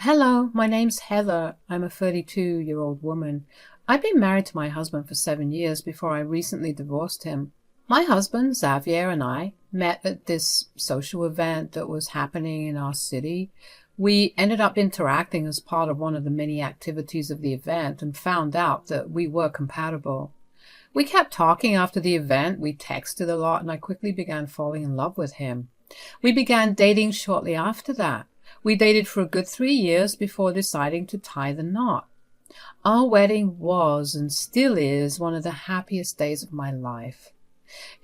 Hello, my name's Heather. I'm a 32-year-old woman. I've been married to my husband for 7 years before I recently divorced him. My husband, Xavier, and I met at this social event that was happening in our city. We ended up interacting as part of one of the many activities of the event and found out that we were compatible. We kept talking after the event, we texted a lot, and I quickly began falling in love with him. We began dating shortly after that. We dated for a good 3 years before deciding to tie the knot. Our wedding was and still is one of the happiest days of my life.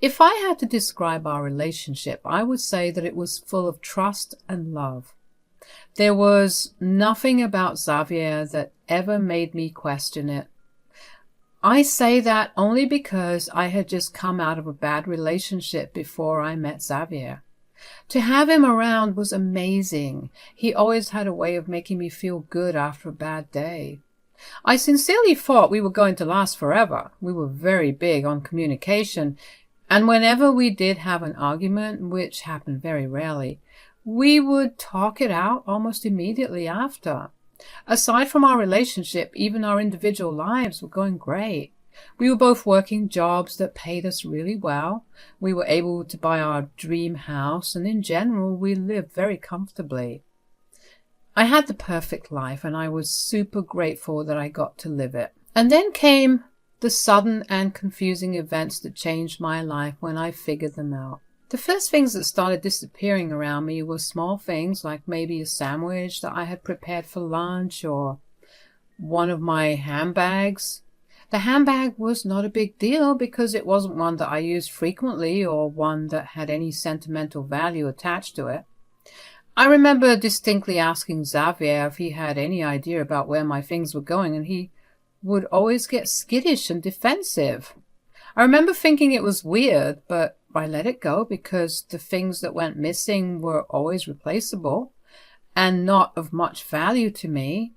If I had to describe our relationship, I would say that it was full of trust and love. There was nothing about Xavier that ever made me question it. I say that only because I had just come out of a bad relationship before I met Xavier. To have him around was amazing. He always had a way of making me feel good after a bad day. I sincerely thought we were going to last forever. We were very big on communication, and whenever we did have an argument, which happened very rarely, we would talk it out almost immediately after. Aside from our relationship, even our individual lives were going great. We were both working jobs that paid us really well. We were able to buy our dream house, and in general, we lived very comfortably. I had the perfect life, and I was super grateful that I got to live it. And then came the sudden and confusing events that changed my life when I figured them out. The first things that started disappearing around me were small things like maybe a sandwich that I had prepared for lunch or one of my handbags. The handbag was not a big deal because it wasn't one that I used frequently or one that had any sentimental value attached to it. I remember distinctly asking Xavier if he had any idea about where my things were going, and he would always get skittish and defensive. I remember thinking it was weird, but I let it go because the things that went missing were always replaceable and not of much value to me.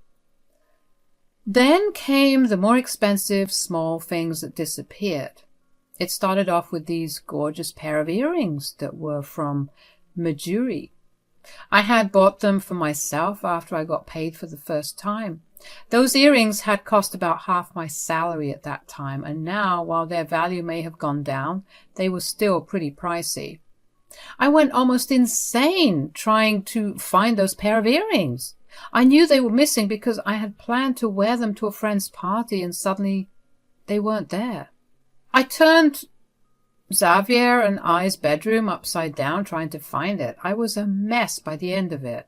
Then came the more expensive small things that disappeared. It started off with these gorgeous pair of earrings that were from Majuri. I had bought them for myself after I got paid for the first time. Those earrings had cost about half my salary at that time, and now, while their value may have gone down, they were still pretty pricey. I went almost insane trying to find those pair of earrings. I knew they were missing because I had planned to wear them to a friend's party, and suddenly they weren't there. I turned Xavier and I's bedroom upside down trying to find it. I was a mess by the end of it.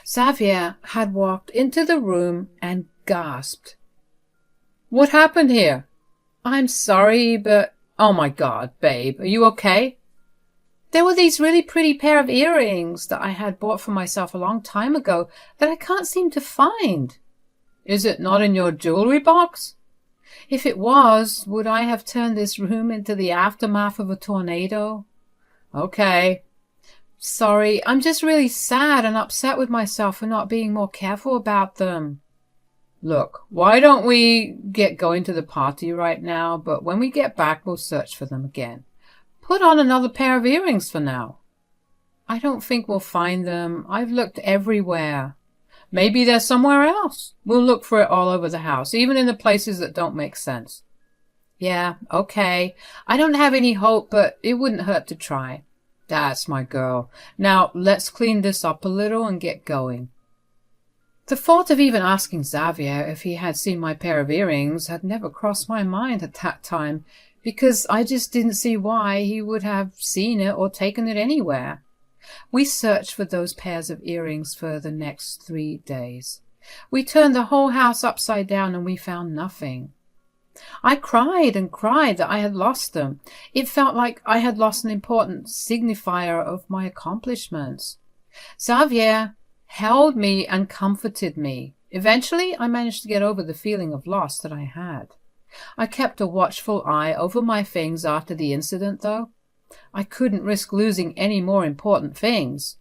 Xavier had walked into the room and gasped. "What happened here?" "I'm sorry, but oh my God, babe, are you okay?" There were these really pretty pair of earrings that I had bought for myself a long time ago that I can't seem to find. "Is it not in your jewelry box?" If it was, would I have turned this room into the aftermath of a tornado? Okay. Sorry, I'm just really sad and upset with myself for not being more careful about them. Look, why don't we get going to the party right now, but when we get back we'll search for them again. Put on another pair of earrings for now. I don't think we'll find them. I've looked everywhere. Maybe they're somewhere else. We'll look for it all over the house, even in the places that don't make sense. Yeah, okay. I don't have any hope, but it wouldn't hurt to try. That's my girl. Now, let's clean this up a little and get going. The thought of even asking Xavier if he had seen my pair of earrings had never crossed my mind at that time, because I just didn't see why he would have seen it or taken it anywhere. We searched for those pairs of earrings for the next 3 days. We turned the whole house upside down and we found nothing. I cried and cried that I had lost them. It felt like I had lost an important signifier of my accomplishments. Xavier held me and comforted me. Eventually, I managed to get over the feeling of loss that I had. I kept a watchful eye over my things after the incident, though. I couldn't risk losing any more important things.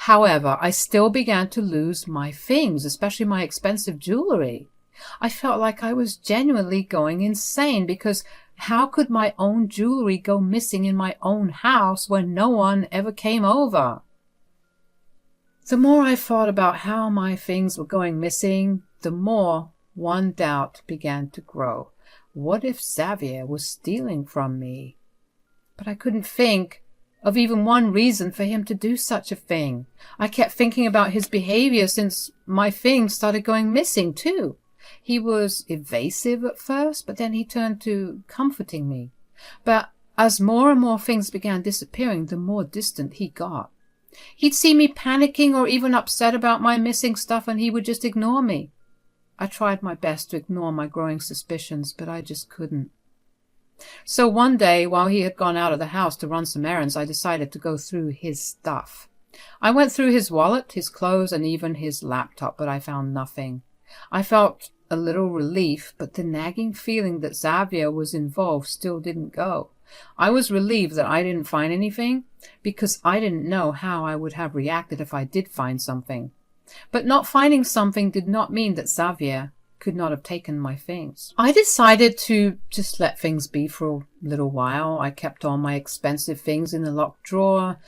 However, I still began to lose my things, especially my expensive jewelry. I felt like I was genuinely going insane because how could my own jewelry go missing in my own house when no one ever came over? The more I thought about how my things were going missing, the more one doubt began to grow. What if Xavier was stealing from me? But I couldn't think of even one reason for him to do such a thing. I kept thinking about his behavior since my things started going missing too. He was evasive at first, but then he turned to comforting me. But as more and more things began disappearing, the more distant he got. He'd see me panicking or even upset about my missing stuff, and he would just ignore me. I tried my best to ignore my growing suspicions, but I just couldn't. So one day, while he had gone out of the house to run some errands, I decided to go through his stuff. I went through his wallet, his clothes, and even his laptop, but I found nothing. I felt a little relief, but the nagging feeling that Xavier was involved still didn't go. I was relieved that I didn't find anything, because I didn't know how I would have reacted if I did find something. But not finding something did not mean that Xavier could not have taken my things. I decided to just let things be for a little while. I kept all my expensive things in the locked drawer,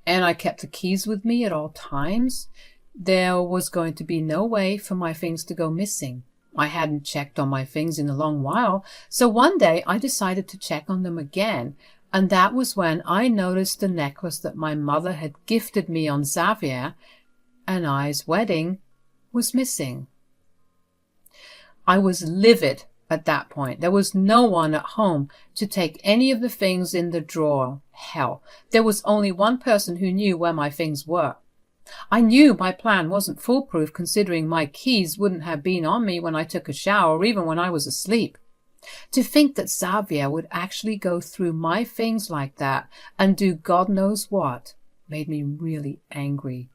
and I kept the keys with me at all times. There was going to be no way for my things to go missing. I hadn't checked on my things in a long while, so one day I decided to check on them again, and that was when I noticed the necklace that my mother had gifted me on Xavier and I's wedding was missing. I was livid at that point. There was no one at home to take any of the things in the drawer. Hell, there was only one person who knew where my things were. I knew my plan wasn't foolproof, considering my keys wouldn't have been on me when I took a shower or even when I was asleep. To think that Xavier would actually go through my things like that and do God knows what made me really angry.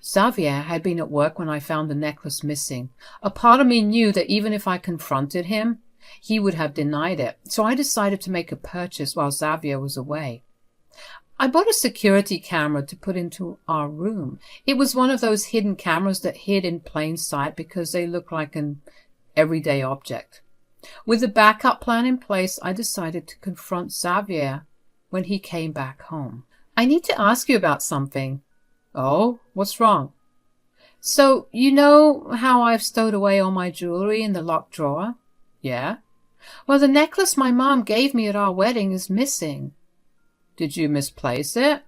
Xavier had been at work when I found the necklace missing. A part of me knew that even if I confronted him, he would have denied it, so I decided to make a purchase while Xavier was away. I bought a security camera to put into our room. It was one of those hidden cameras that hid in plain sight because they look like an everyday object. With a backup plan in place, I decided to confront Xavier when he came back home. I need to ask you about something. Oh, what's wrong? So, you know how I've stowed away all my jewelry in the locked drawer? Yeah. Well, the necklace my mom gave me at our wedding is missing. Did you misplace it?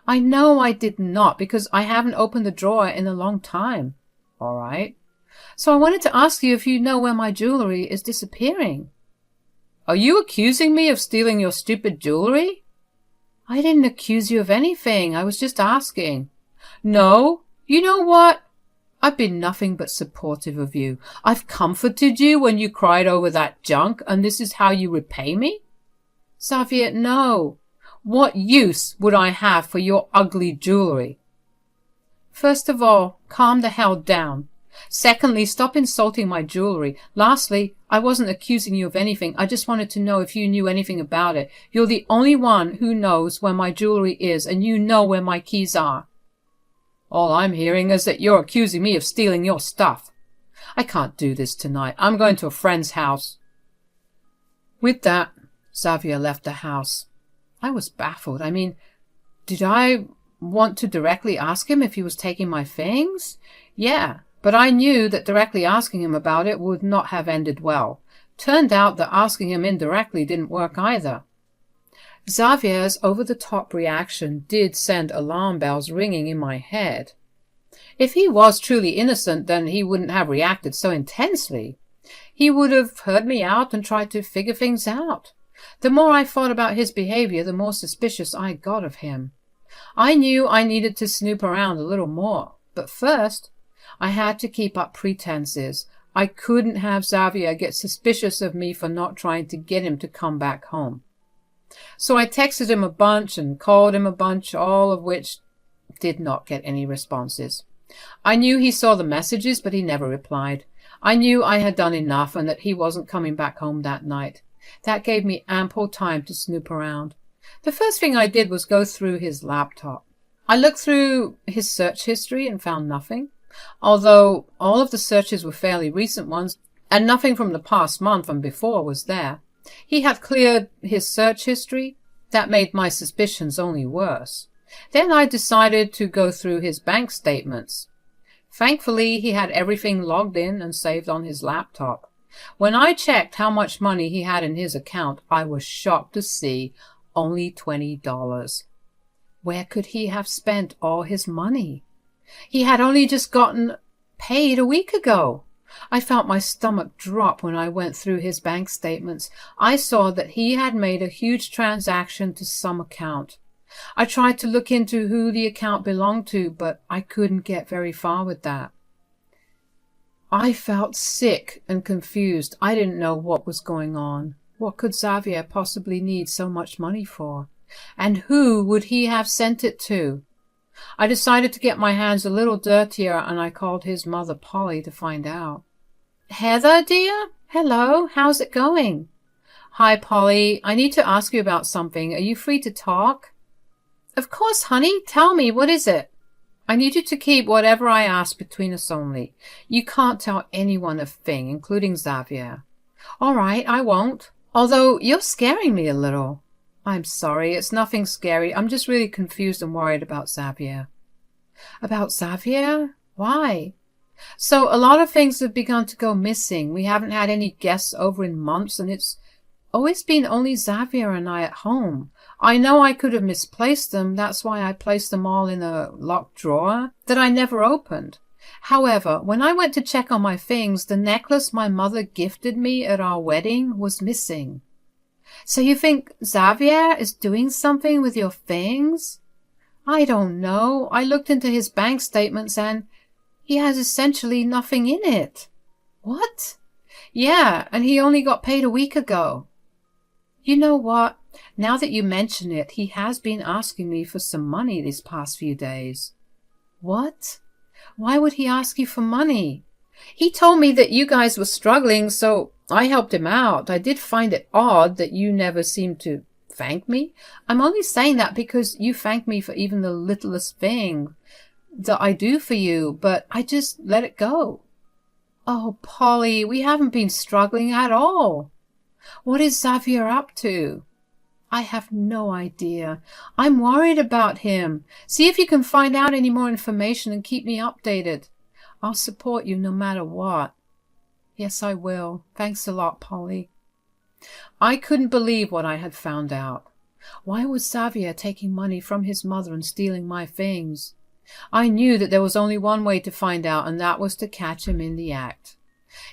I know I did not, because I haven't opened the drawer in a long time. All right. So I wanted to ask you if you know where my jewelry is disappearing. Are you accusing me of stealing your stupid jewelry? I didn't accuse you of anything. I was just asking. No, you know what? I've been nothing but supportive of you. I've comforted you when you cried over that junk, and this is how you repay me? Xavier, no. What use would I have for your ugly jewelry? First of all, calm the hell down. Secondly, stop insulting my jewelry. Lastly, I wasn't accusing you of anything. I just wanted to know if you knew anything about it. You're the only one who knows where my jewelry is, and you know where my keys are. All I'm hearing is that you're accusing me of stealing your stuff. I can't do this tonight. I'm going to a friend's house. With that, Xavier left the house. I was baffled. I mean, did I want to directly ask him if he was taking my things? Yeah, but I knew that directly asking him about it would not have ended well. Turned out that asking him indirectly didn't work either. Xavier's over-the-top reaction did send alarm bells ringing in my head. If he was truly innocent, then he wouldn't have reacted so intensely. He would have heard me out and tried to figure things out. The more I thought about his behavior, the more suspicious I got of him. I knew I needed to snoop around a little more, but first I had to keep up pretenses. I couldn't have Xavier get suspicious of me for not trying to get him to come back home. So I texted him a bunch and called him a bunch, all of which did not get any responses. I knew he saw the messages, but he never replied. I knew I had done enough and that he wasn't coming back home that night. That gave me ample time to snoop around. The first thing I did was go through his laptop. I looked through his search history and found nothing, although all of the searches were fairly recent ones, and nothing from the past month and before was there. He had cleared his search history. That made my suspicions only worse. Then I decided to go through his bank statements. Thankfully, he had everything logged in and saved on his laptop. When I checked how much money he had in his account, I was shocked to see only $20. Where could he have spent all his money? He had only just gotten paid a week ago. I felt my stomach drop when I went through his bank statements. I saw that he had made a huge transaction to some account. I tried to look into who the account belonged to, but I couldn't get very far with that. I felt sick and confused. I didn't know what was going on. What could Xavier possibly need so much money for? And who would he have sent it to? I decided to get my hands a little dirtier, and I called his mother, Polly, to find out. Heather, dear? Hello, how's it going? Hi, Polly. I need to ask you about something. Are you free to talk? Of course, honey. Tell me, what is it? I need you to keep whatever I ask between us only. You can't tell anyone a thing, including Xavier. All right, I won't. Although you're scaring me a little. I'm sorry, it's nothing scary. I'm just really confused and worried about Xavier. About Xavier? Why? So a lot of things have begun to go missing. We haven't had any guests over in months, and it's always been only Xavier and I at home. I know I could have misplaced them. That's why I placed them all in a locked drawer that I never opened. However, when I went to check on my things, the necklace my mother gifted me at our wedding was missing. So you think Xavier is doing something with your things? I don't know. I looked into his bank statements and he has essentially nothing in it. What? Yeah, and he only got paid a week ago. You know what? Now that you mention it, he has been asking me for some money these past few days. What? Why would he ask you for money? He told me that you guys were struggling, so I helped him out. I did find it odd that you never seemed to thank me. I'm only saying that because you thank me for even the littlest thing that I do for you, but I just let it go. Oh, Polly, we haven't been struggling at all. What is Xavier up to? I have no idea. I'm worried about him. See if you can find out any more information and keep me updated. I'll support you no matter what. Yes, I will. Thanks a lot, Polly. I couldn't believe what I had found out. Why was Xavier taking money from his mother and stealing my things? I knew that there was only one way to find out, and that was to catch him in the act.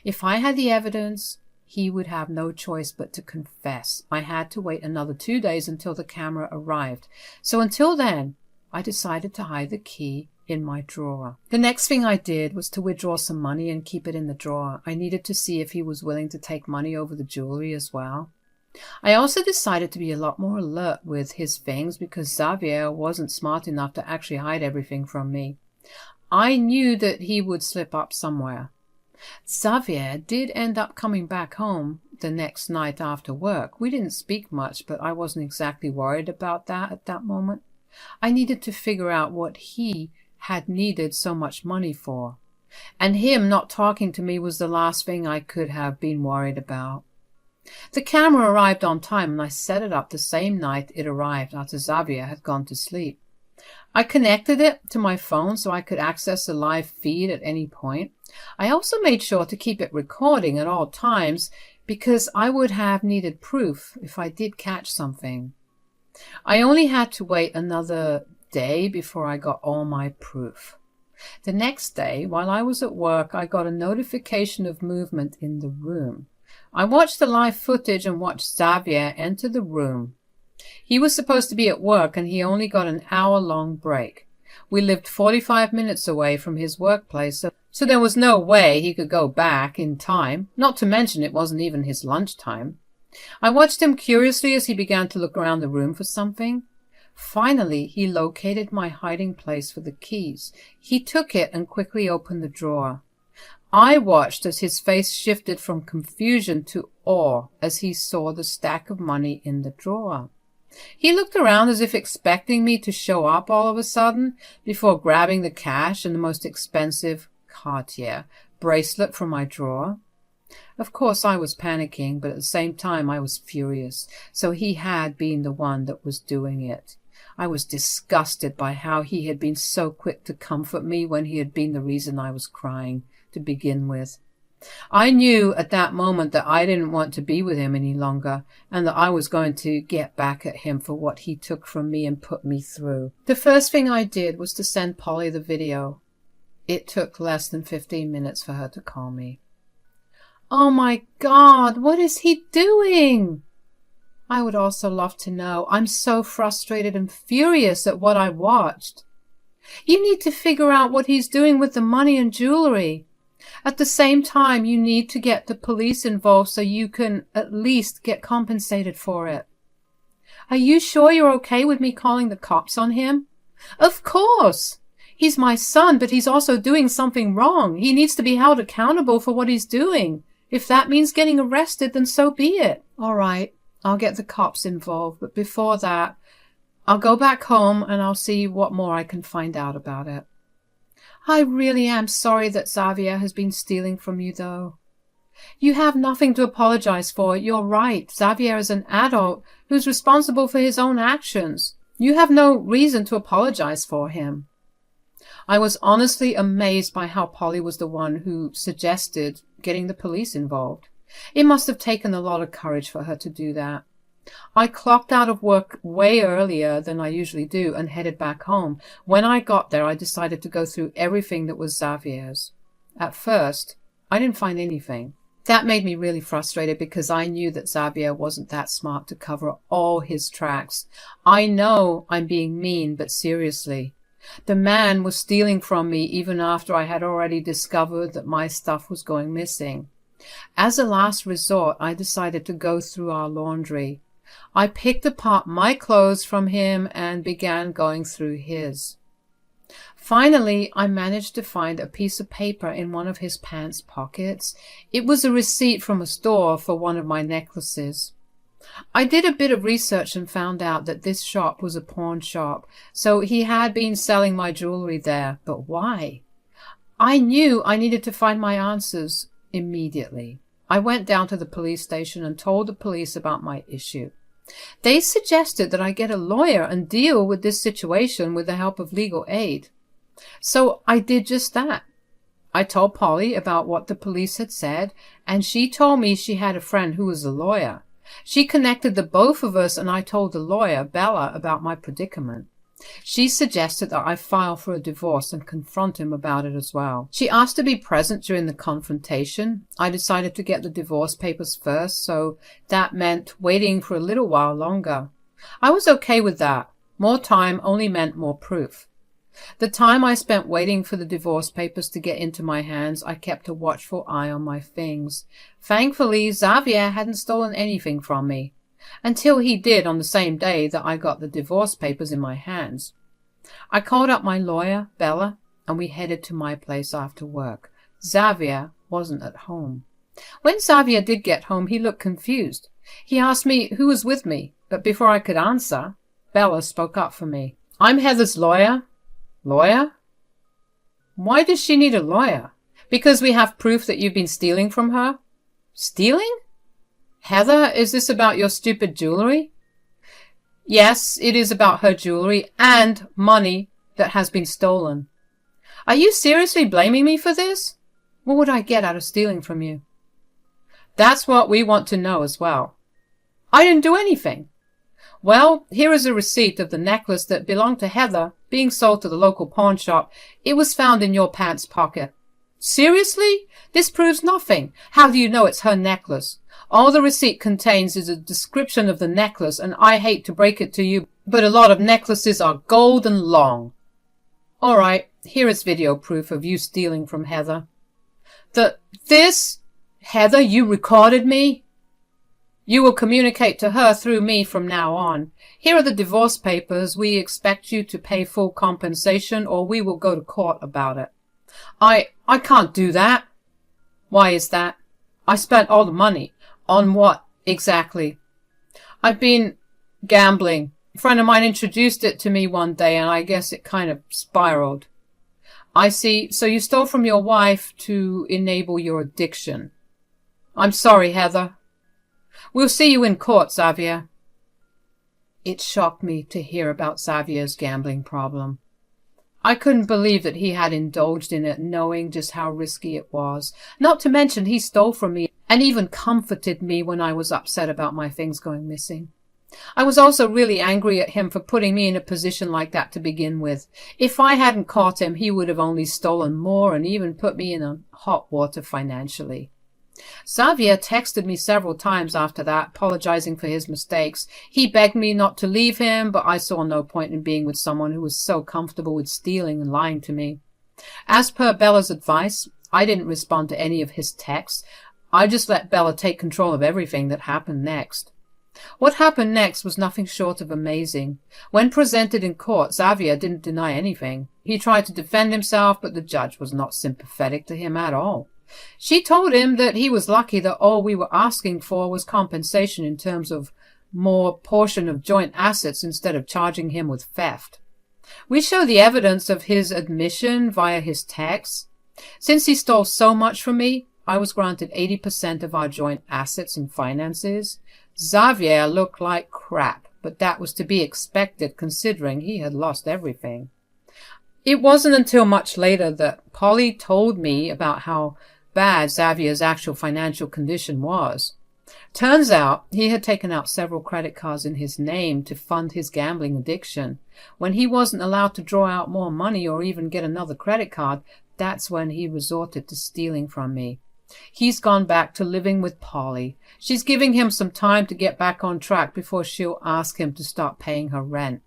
If I had the evidence, he would have no choice but to confess. I had to wait another 2 days until the camera arrived. So until then, I decided to hide the key in my drawer. The next thing I did was to withdraw some money and keep it in the drawer. I needed to see if he was willing to take money over the jewelry as well. I also decided to be a lot more alert with his things because Xavier wasn't smart enough to actually hide everything from me. I knew that he would slip up somewhere. Xavier did end up coming back home the next night after work. We didn't speak much, but I wasn't exactly worried about that at that moment. I needed to figure out what he had needed so much money for. And him not talking to me was the last thing I could have been worried about. The camera arrived on time, and I set it up the same night it arrived after Xavier had gone to sleep. I connected it to my phone so I could access the live feed at any point. I also made sure to keep it recording at all times because I would have needed proof if I did catch something. I only had to wait another day before I got all my proof. The next day, while I was at work, I got a notification of movement in the room. I watched the live footage and watched Xavier enter the room. He was supposed to be at work, and he only got an hour-long break. We lived 45 minutes away from his workplace, so there was no way he could go back in time, not to mention it wasn't even his lunchtime. I watched him curiously as he began to look around the room for something. Finally, he located my hiding place for the keys. He took it and quickly opened the drawer. I watched as his face shifted from confusion to awe as he saw the stack of money in the drawer. He looked around as if expecting me to show up all of a sudden before grabbing the cash and the most expensive Cartier bracelet from my drawer. Of course, I was panicking, but at the same time I was furious. So he had been the one that was doing it. I was disgusted by how he had been so quick to comfort me when he had been the reason I was crying to begin with. I knew at that moment that I didn't want to be with him any longer, and that I was going to get back at him for what he took from me and put me through. The first thing I did was to send Polly the video. It took less than 15 minutes for her to call me. "Oh my God, what is he doing?" I would also love to know. I'm so frustrated and furious at what I watched. You need to figure out what he's doing with the money and jewelry. At the same time, you need to get the police involved so you can at least get compensated for it. Are you sure you're okay with me calling the cops on him? Of course. He's my son, but he's also doing something wrong. He needs to be held accountable for what he's doing. If that means getting arrested, then so be it. All right, I'll get the cops involved, but before that, I'll go back home and I'll see what more I can find out about it. I really am sorry that Xavier has been stealing from you, though. You have nothing to apologize for. You're right. Xavier is an adult who's responsible for his own actions. You have no reason to apologize for him. I was honestly amazed by how Polly was the one who suggested getting the police involved. It must have taken a lot of courage for her to do that. I clocked out of work way earlier than I usually do and headed back home. When I got there, I decided to go through everything that was Xavier's. At first, I didn't find anything. That made me really frustrated because I knew that Xavier wasn't that smart to cover all his tracks. I know I'm being mean, but seriously. The man was stealing from me even after I had already discovered that my stuff was going missing. As a last resort, I decided to go through our laundry. I picked apart my clothes from him and began going through his. Finally, I managed to find a piece of paper in one of his pants pockets. It was a receipt from a store for one of my necklaces. I did a bit of research and found out that this shop was a pawn shop, so he had been selling my jewelry there. But why? I knew I needed to find my answers immediately. I went down to the police station and told the police about my issue. They suggested that I get a lawyer and deal with this situation with the help of legal aid. So I did just that. I told Polly about what the police had said, and she told me she had a friend who was a lawyer. She connected the both of us, and I told the lawyer, Bella, about my predicament. She suggested that I file for a divorce and confront him about it as well. She asked to be present during the confrontation. I decided to get the divorce papers first, so that meant waiting for a little while longer. I was okay with that. More time only meant more proof. The time I spent waiting for the divorce papers to get into my hands, I kept a watchful eye on my things. Thankfully, Xavier hadn't stolen anything from me, until he did on the same day that I got the divorce papers in my hands. I called up my lawyer, Bella, and we headed to my place after work. Xavier wasn't at home. When Xavier did get home, he looked confused. He asked me who was with me, but before I could answer, Bella spoke up for me. "I'm Heather's lawyer." "Lawyer? Why does she need a lawyer?" "Because we have proof that you've been stealing from her." "Stealing? Heather, is this about your stupid jewelry?" "Yes, it is about her jewelry and money that has been stolen." "Are you seriously blaming me for this?" "What would I get out of stealing from you?" "That's what we want to know as well." "I didn't do anything." "Well, here is a receipt of the necklace that belonged to Heather being sold to the local pawn shop. It was found in your pants pocket." "Seriously? This proves nothing. How do you know it's her necklace? All the receipt contains is a description of the necklace, and I hate to break it to you, but a lot of necklaces are gold and long." "All right, here is video proof of you stealing from Heather." This? Heather, you recorded me?" "You will communicate to her through me from now on. Here are the divorce papers. We expect you to pay full compensation or we will go to court about it." I can't do that." "Why is that?" "I spent all the money." "On what, exactly?" "I've been gambling. A friend of mine introduced it to me one day and I guess it kind of spiraled." "I see. So you stole from your wife to enable your addiction." "I'm sorry, Heather." "We'll see you in court, Xavier." It shocked me to hear about Xavier's gambling problem. I couldn't believe that he had indulged in it, knowing just how risky it was. Not to mention he stole from me and even comforted me when I was upset about my things going missing. I was also really angry at him for putting me in a position like that to begin with. If I hadn't caught him, he would have only stolen more and even put me in hot water financially. Xavier texted me several times after that, apologizing for his mistakes. He begged me not to leave him, but I saw no point in being with someone who was so comfortable with stealing and lying to me. As per Bella's advice, I didn't respond to any of his texts. I just let Bella take control of everything that happened next. What happened next was nothing short of amazing. When presented in court, Xavier didn't deny anything. He tried to defend himself, but the judge was not sympathetic to him at all. She told him that he was lucky that all we were asking for was compensation in terms of more portion of joint assets instead of charging him with theft. We show the evidence of his admission via his texts. Since he stole so much from me, I was granted 80% of our joint assets and finances. Xavier looked like crap, but that was to be expected considering he had lost everything. It wasn't until much later that Polly told me about how bad Xavier's actual financial condition was. Turns out he had taken out several credit cards in his name to fund his gambling addiction. When he wasn't allowed to draw out more money or even get another credit card, that's when he resorted to stealing from me. He's gone back to living with Polly. She's giving him some time to get back on track before she'll ask him to start paying her rent.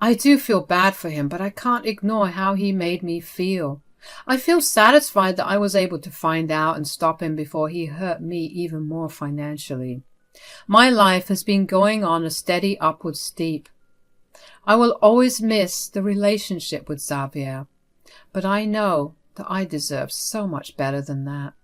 I do feel bad for him, but I can't ignore how he made me feel. I feel satisfied that I was able to find out and stop him before he hurt me even more financially. My life has been going on a steady upward steep. I will always miss the relationship with Xavier, but I know that I deserve so much better than that.